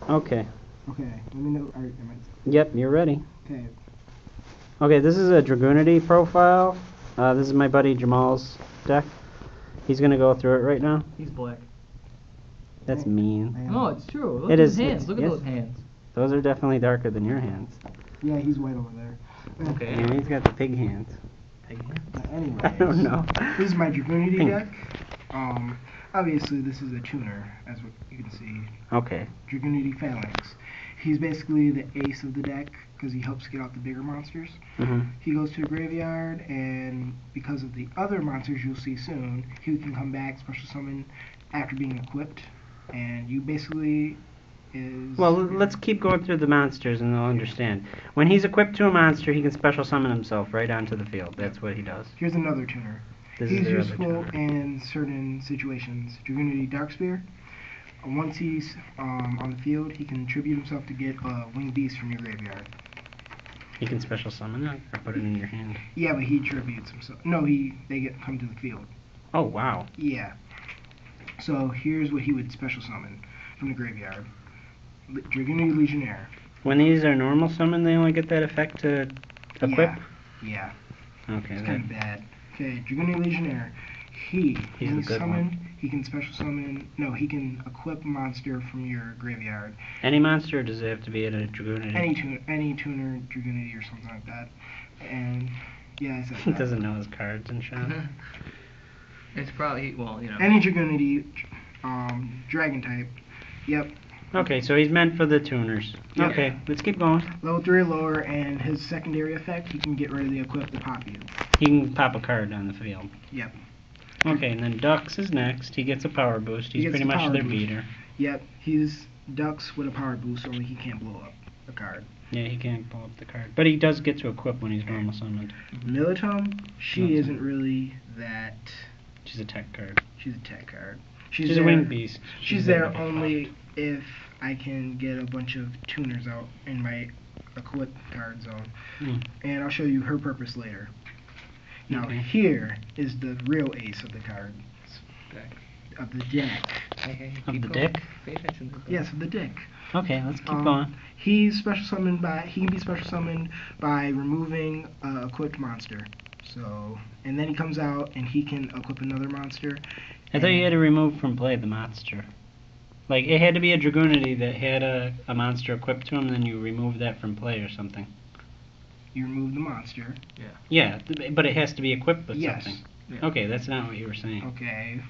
Okay. Okay, let me know. Alright, Yep, you're ready. okay. Okay, this is a Dragunity profile. This is my buddy Jamaals' deck. He's gonna go through it right now. He's black. That's mean. No, it's true. Look It at is. his hands. Look at Yes. those hands. Those are definitely darker than your hands. Yeah, he's white over there. Okay. And he's got the pig hands. Pig hands? Anyways, I don't know. This is my Dragunity deck. Obviously this is a tuner, as what you can see. Okay. Dragunity Phalanx. He's basically the ace of the deck because he helps get out the bigger monsters. He goes to the graveyard, and because of the other monsters you'll see soon, he can come back, special summon after being equipped, and you basically is... Well, let's keep going through the monsters and they'll understand. When he's equipped to a monster, he can special summon himself right onto the field. That's what he does. Here's another tuner. This He's is their other useful tuner. in certain situations. Dragunity Darkspear. Once he's on the field, he can tribute himself to get a winged beast from your graveyard. He can special summon it or put it in your hand. Yeah, but he tributes himself. No, they come to the field. Oh, wow. Yeah. So here's what he would special summon from the graveyard. Dragunity Legionnaire. When these are normal summon, they only get that effect to equip? Yeah. Okay. It's kind of bad. Okay, Dragunity Legionnaire. He's a good summon. one. He can special summon. No, he can equip a monster from your graveyard. Any monster, or does it have to be at a Dragunity? Any tuner, Dragunity, or something like that. And yeah, I said He that. doesn't know his cards and shit. It's probably, well, you know. Any Dragunity, dragon type. Yep. Okay, so he's meant for the tuners. Yep. Okay, let's keep going. Level 3 or lower, and his secondary effect, he can get rid of the equip to pop you. He can pop a card on the field. Yep. Okay, and then Dux is next. He gets a power boost. He He's gets pretty a much power their boost. beater. Yep. He's Ducks with a power boost, only he can't blow up a card. Yeah, he can't pull up the card. But he does get to equip when he's normal summoned. Militum, she Militum. isn't really that. She's a tech card. She's a tech card. She's a there- winged beast. She's there only if I can get a bunch of tuners out in my equip card zone. And I'll show you her purpose later. Now Okay. here is the real ace of the cards. Deck. Of the deck. Hey, Of keep the going. deck? Pay attention to the Yes, of the deck. Okay, let's keep going. He can be special summoned by removing a equipped monster. So, and then he comes out and he can equip another monster. I thought you had to remove from play the monster. Like, it had to be a Dragunity that had a monster equipped to him, and then you remove that from play or something. You remove the monster. Yeah, but it has to be equipped with Yes. something. Yeah. Okay, that's not what you were saying. Okay.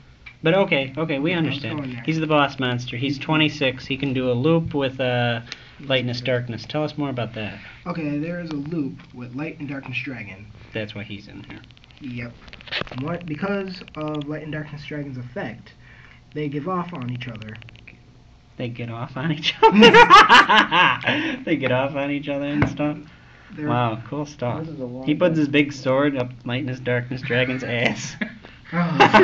But okay, we I was going understand. there. He's the boss monster. He's 26. He can do a loop with lightness, darkness. Tell us more about that. Okay, there is a loop with Light and Darkness Dragon. That's why he's in here. Yep. Because of Light and Darkness Dragon's effect, they give off on each other. They get off on each other. They get off on each other and stuff. They're- Wow, cool stuff. This is a long He puts deck. his big sword up Lightness, Darkness Dragon's ass. It's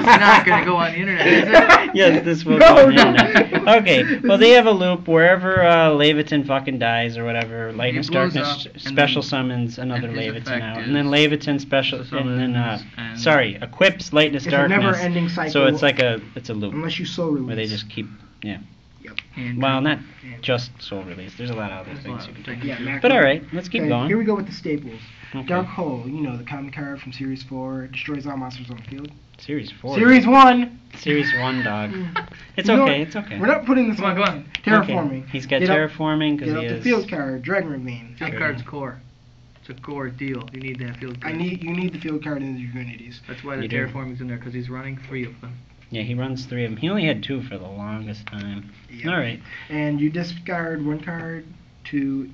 not going to go on the internet, is it? Yes, this will No, go on the no. internet. Okay, well they have a loop wherever Leviathan fucking dies or whatever. Lightness, blows Darkness up, and special then- summons another and his Leviathan effect out, is and then Leviathan special, and then and- sorry, equips Lightness, It's a Darkness. never-ending cycle. So it's like it's a loop Unless you soul release. where they just keep And well, not Yeah. just soul release. There's a lot of other There's a things lot you of can do. things. Yeah, macro. But all right, let's keep Okay, going. Here we go with the staples. Okay. Dark Hole, you know, the common card from Series 4, destroys all monsters on the field. Series 4. Series 1! Series 1, dog. It's You know okay, what? it's okay. We're not putting this Come on, on. come on. Terraforming. Okay. He's got Get up- terraforming because Get he up the is. field card, Dragon Ravine. Field Sure. card's core. It's a core deal. You need that field card. You need the field card in the Dragunities. That's why the You do. terraforming's in there, because he's running 3 of them. Yeah, he runs 3 of them. He only had 2 for the longest time. Yep. All right. And you discard 1 card to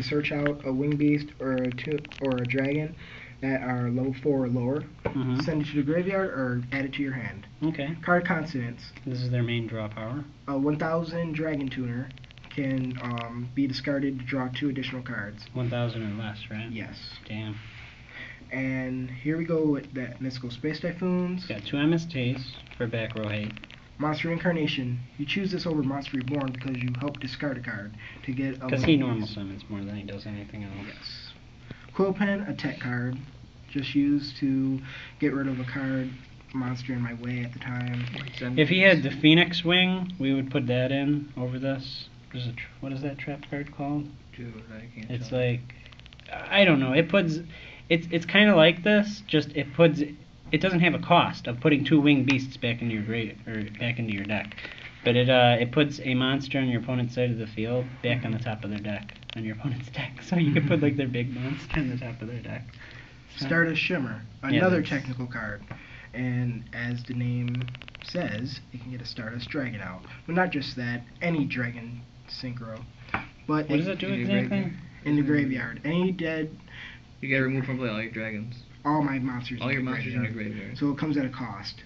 search out a wing beast or a dragon that are level 4 or lower. Mm-hmm. Send it to the graveyard or add it to your hand. Okay. Card consonants. This is their main draw power. A 1000 dragon tuner can be discarded to draw 2 additional cards. 1,000 or less, right? Yes. Damn. And here we go with that Mystical Space Typhoons. Got 2 MSTs for back row hate. Monster Incarnation. You choose this over Monster Reborn because you help discard a card to get a Because he wing normal beast. summons more than he does anything else. Yes. Quill Pen, a tech card. Just used to get rid of a card monster in my way at the time. If he had the Phoenix Wing, we would put that in over this. what is that trap card called? Dude, I can't. It's tell. like, I don't know. It puts, it's kind of like this. Just it doesn't have a cost of putting 2 winged beasts back into back into your deck, but it puts a monster on your opponent's side of the field back on the top of their deck on your opponent's deck. So you can put like their big monster on the top of their deck. So, Stardust Shimmer, Yeah, another that's- technical card. And as the name says, you can get a Stardust Dragon out. But not just that, any Dragon Synchro. But What does it do in the exactly? graveyard. in the graveyard? Any dead, You gotta remove from play all your dragons. all my monsters. All in your the monsters in graveyard. your graveyard. So it comes at a cost.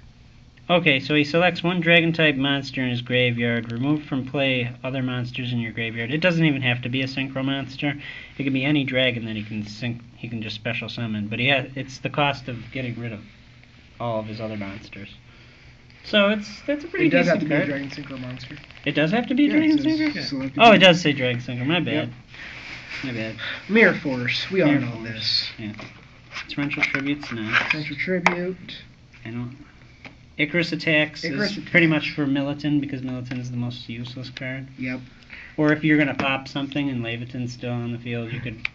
Okay, so he selects 1 Dragon-type monster in his graveyard. Remove from play other monsters in your graveyard. It doesn't even have to be a Synchro monster. It can be any dragon that he can just special summon. But it's the cost of getting rid of all of his other monsters. So that's a pretty It does have decent to be a card. Dragon Synchro monster. It does have to be a Yeah, Dragon it says Synchro? select a Oh, it dragon. does say Dragon Synchro. My bad. Yep. My bad. Mirror Force, we all Mirror know Force. this. Yeah. Torrential Tribute's nice. Central Tribute. I don't. Icarus Attacks Icarus is Attacks. pretty much for Militant because Militant is the most useless card. Yep. Or if you're gonna pop something and Leviton's still on the field, you could.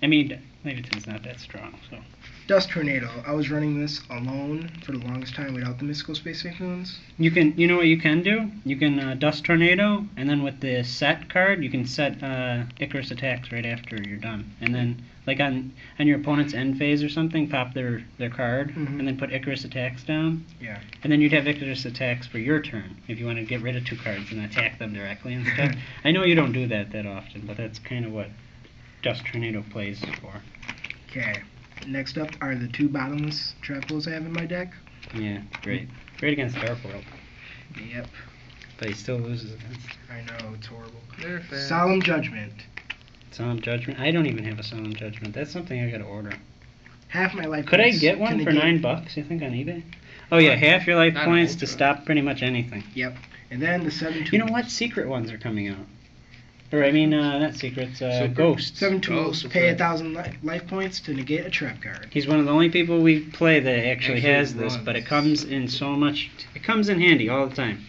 I mean, Leviton's not that strong, so. Dust Tornado. I was running this alone for the longest time without the Mystical Space Typhoons. You know what you can do? You can Dust Tornado, and then with the set card, you can set Icarus Attacks right after you're done. And then, like on your opponent's end phase or something, pop their card, Mhm. and then put Icarus Attacks down. Yeah. And then you'd have Icarus Attacks for your turn, if you want to get rid of 2 cards and attack them directly and stuff. I know you don't do that often, but that's kind of what Dust Tornado plays for. Okay. Next up are the 2 bottomless trap pools I have in my deck. Yeah, great. Great against Dark World, Yep. but he still loses against I know, it's horrible. They're fast. Solemn Judgment. Solemn Judgment. I don't even have a Solemn Judgment. That's something I gotta order. Half my life Could I points get to one for negate- $9, you think, on eBay? Oh yeah, half your life Not points an to ultra. stop pretty much anything. Yep. And then the 7 You know what? Secret ones are coming out. Or I mean, not secrets, ghosts. 7 Ghosts, tools. that's Pay right. 1,000 life points to negate a trap card. He's one of the only people we play that actually has this, runs. but it comes in so much. It comes in handy all the time.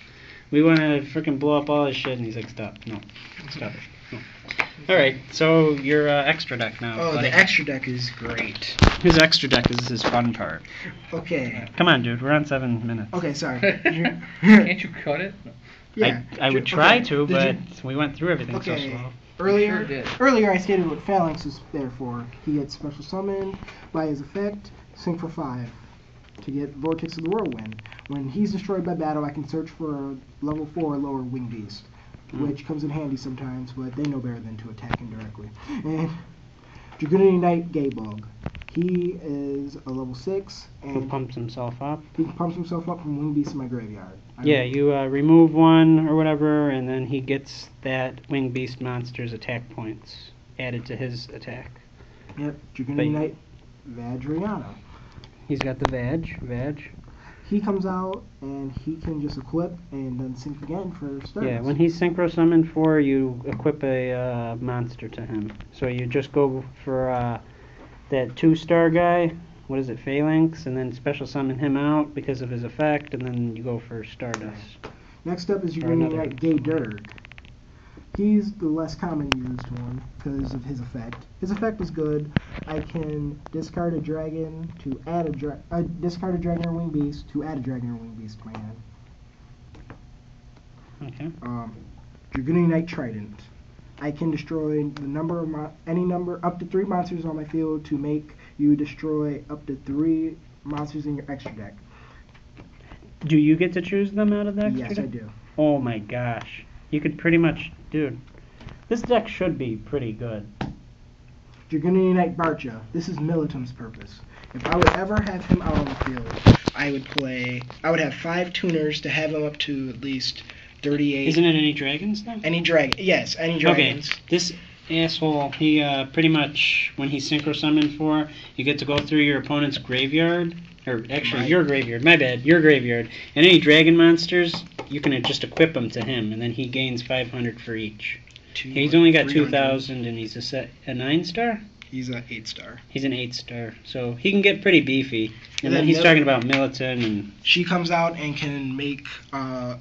We want to freaking blow up all his shit, and he's like, "Stop, no, stop it." No. All right, so your extra deck now. Oh, buddy. the extra deck is great. His extra deck is his fun part. Okay. Come on, dude, we're on 7 minutes. Okay, sorry. Can't you cut it? Yeah. I would try Okay, to, did but you- we went through everything so Okay. slow. Earlier, Sure did. earlier I stated what Phalanx is there for. He gets special summon by his effect, sync for 5 to get Vortex of the Whirlwind. When he's destroyed by battle, I can search for a level 4 or lower wing beast, which comes in handy sometimes, but they know better than to attack him directly. And Dragunity Knight Gaybug. He is a level 6, Who and pumps himself up? he pumps himself up from wing beast in my graveyard. Yeah, you remove one or whatever, and then he gets that wing beast monster's attack points added to his attack. Yep, But- Dragunity Knight Vajrayana. He's got the Vag. He comes out and he can just equip and then sync again for Stardust. Yeah, when he's synchro summoned for, you equip a monster to him. So you just go for that 2-star guy. What is it, Phalanx, and then special summon him out because of his effect, and then you go for Stardust. Next up is Or Dragunity another. Knight Gay Durg. He's the less common used one because of his effect. His effect is good. I can discard a dragon to add discard a dragon or wing beast to add a dragon or wing beast to my hand. Okay. Dragunity Knight Trident. I can destroy the number of any number up to 3 monsters on my field to make you destroy up to 3 monsters in your extra deck. Do you get to choose them out of the extra Yes, I deck? do. Oh my gosh. You could pretty much, dude. This deck should be pretty good. Dragunity Knight Barcha. This is Militum's purpose. If I would ever have him out on the field, I would have 5 tuners to have him up to at least 38. Isn't it any dragons though? Any dragon? Yes, any dragons. Okay, this asshole, he pretty much, when he's synchro summoned for, you get to go through your opponent's graveyard, or actually Right. your graveyard, my bad, your graveyard, and any dragon monsters, you can just equip them to him, and then he gains 500 for each. He's only got 2,000, and he's a 9-star? He's an 8-star. He's an 8-star, so he can get pretty beefy. And And then then he's the talking other- about Militant and... She comes out and can make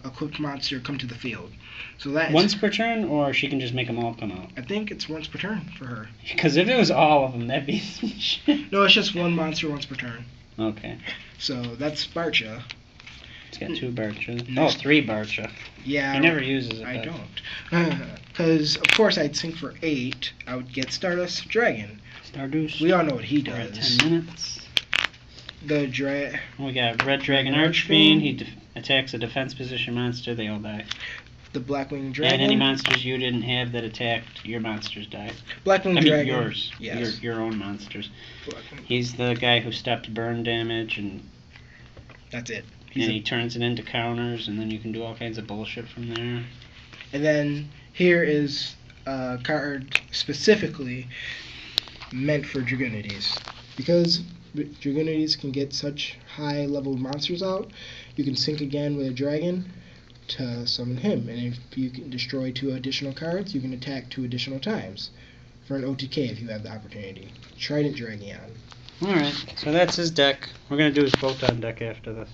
equipped monster come to the field. So that once per turn, or she can just make them all come out? I think it's once per turn for her. Because if it was all of them, that'd be some shit. No, it's just one monster once per turn. Okay. So that's Barcha. It's got 2 Barcha. Oh, 3 Barcha. Yeah. He never uses it. I don't. Because, of course, I'd sink for 8. I would get Stardust Dragon. Stardust. We all know what he We're at does. 10 minutes. We got Red Dragon Archfiend. He attacks a defense position monster. They all die. The Blackwing Dragon. And any monsters you didn't have that attacked, your monsters die. Blackwing Dragon. Yours. Yes. Your own monsters. Blackwing. He's the guy who stopped burn damage, and that's it. He turns it into counters, and then you can do all kinds of bullshit from there. And then here is a card specifically meant for Dragunities. Because Dragunities can get such high level monsters out, you can sync again with a dragon to summon him. And if you can destroy 2 additional cards, you can attack 2 additional times for an OTK if you have the opportunity. Trident Dragon. Alright, so that's his deck. We're going to do his Photon deck after this.